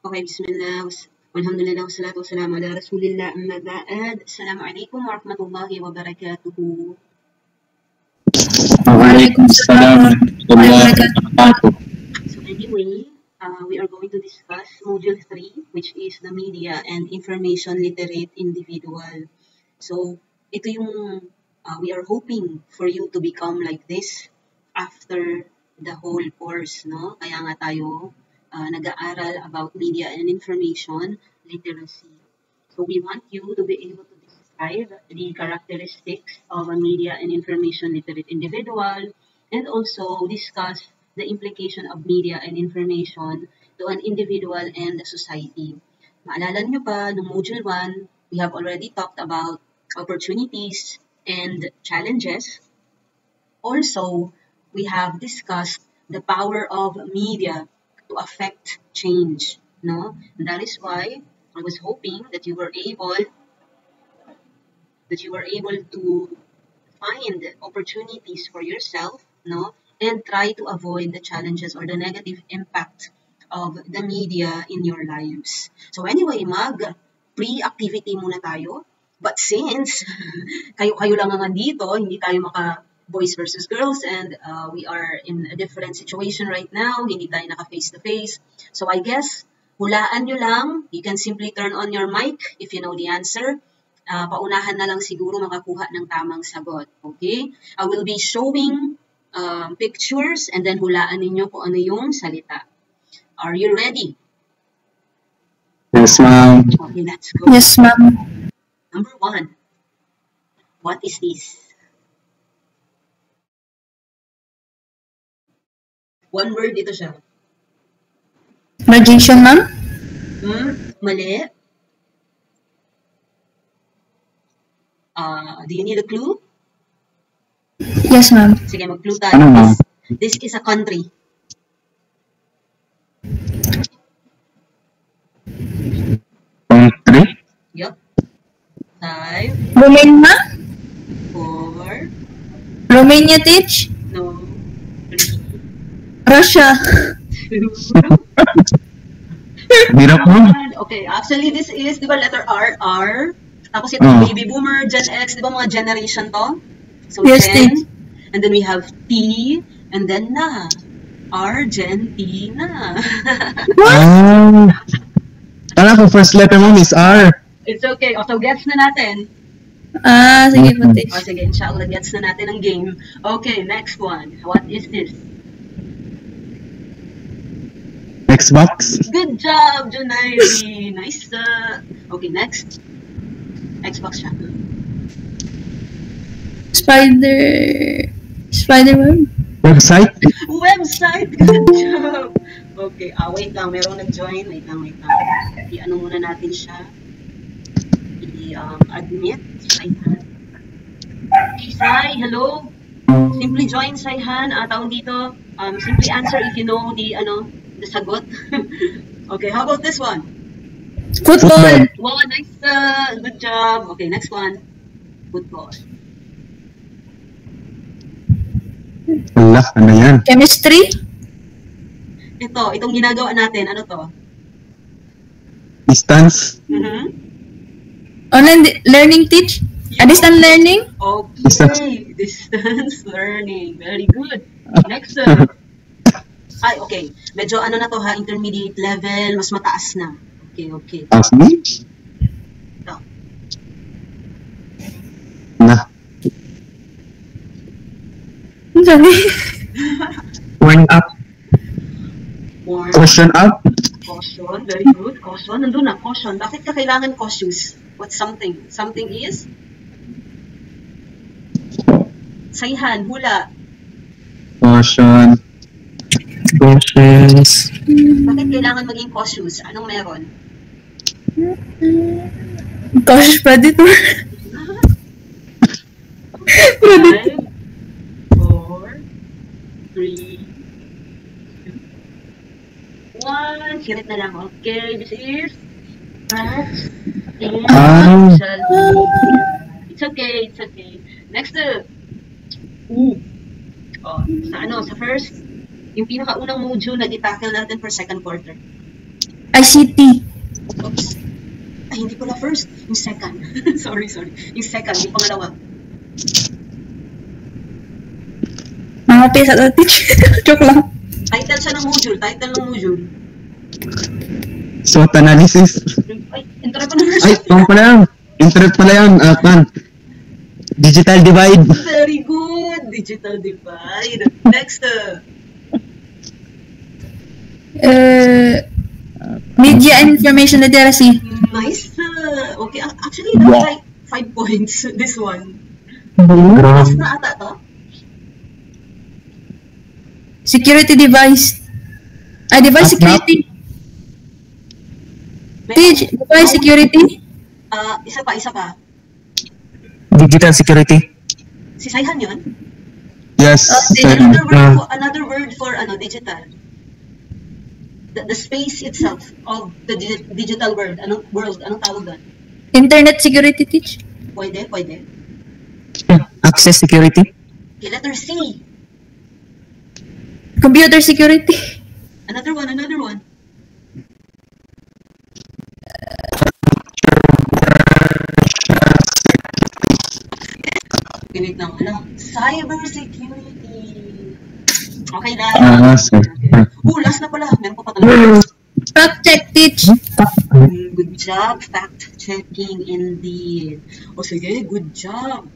Okay, bismillah, walhamdulillah, wassalatu wassalamu ala rasulillah, amma ba'd. Assalamualaikum warahmatullahi wabarakatuh. Waalaikumsalam warahmatullahi wabarakatuh. So anyway, we are going to discuss Module 3, which is the Media and Information Literate Individual. So ito yung we are hoping for you to become like this after the whole course, no? Kaya nga tayo nag-aaral about media and information literacy. So we want you to be able to describe the characteristics of a media and information literate individual and also discuss the implication of media and information to an individual and the society. Maalala niyo pa, no Module 1, we have already talked about opportunities and challenges. Also, we have discussed the power of media to affect change. No? And that is why I was hoping that you were able to find opportunities for yourself, no, and try to avoid the challenges or the negative impact of the media in your lives. So anyway, pre-activity muna tayo. But since kayo lang ang nandito, hindi tayo boys versus girls, and we are in a different situation right now, hindi tayo naka face-to-face. So I guess, hulaan nyo lang, you can simply turn on your mic if you know the answer. Paunahan na lang siguro makakuha ng tamang sagot. Okay? I will be showing pictures and then hulaan ninyo kung ano yung salita. Are you ready? Yes, ma'am. Okay, let's go. Yes, ma'am. Number 1. What is this? One word ito siya. Magician, ma'am? Mali. Do you need a clue? Yes, ma'am. Sige, mag-clue tayo. This is a country. Country? Yup. 5, Romania? 4, Romania, teach? no, Russia. 2, Hirap mo. 1. Okay, actually this is, di ba letter R? Tapos itong baby boomer, Gen X, di ba mga generation to? So Yes, Gen, teach. and then we have T, and then na. Argentina. Kala ko first letter mo is R. It's okay. So gets na natin. Sige po, teach. Sige, inshallah, gets na natin ang game. Okay, next one. What is this? Xbox? Good job, Junairi. Nice. Okay, next. Xbox siya. Spider-Man? Website? Website. Good job. Okay, wait lang. Merong nag-join. Wait lang. I-ano muna natin siya. I-admit. Saihan. Okay, Sai, hello. Simply join, Saihan. Tawag dito. Simply answer if you know the sagot. Okay, how about this one? Football. Wow, nice. Good job. Okay, next one. Football. Wala, ano yan? Chemistry? Itong ginagawa natin. Ano to? Distance? Online learning, teach? Distance learning? Okay. Distance learning. Very good. Next. Okay. Medyo na to ha, intermediate level, mas mataas na. Okay. Ask me? Ito. Na. Sorry. Warn up. Question up. Caution. Very good. Caution. Nandun na. Caution. Bakit ka kailangan cautious? What's something? Something is? Saihan. Hula. Caution. Cautious. Bakit kailangan maging cautious? Anong meron? Gosh, predator. 5, 4, 3, 1. Sirit na lang. Okay, this is rats and social media. It's okay. Next. Sa first, yung pinakaunang module na i-tackle natin for second quarter. ICT. Oops. Ay, hindi pala first. Yung second. sorry. Yung second, yung pangalawa. Mga pesa to teach. Joke lang. Title siya ng module. SWOT analysis. Ay, entrepreneurship. Ay, pang pala yan. Internet pala yan. Digital divide. Very good. Digital divide. Next. Media and information literacy. Nice. Okay. Actually, that's Wow. like 5 points. This one. Grabe. Last na ata to. Security device. Device At security. Teach. Device security. Isa pa. Digital security. Si Saihan yun? Yes. Another word for digital. The space itself of the digital world. Anong tawag doon? Internet security teach. Pwede. Access security. Okay, letter C. Computer security. Another one. Wait lang. Cyber security. Okay na. Sir. Last na pala. Meron pa talaga. Fact check teach. Good job. Fact checking indeed. O sige, good job.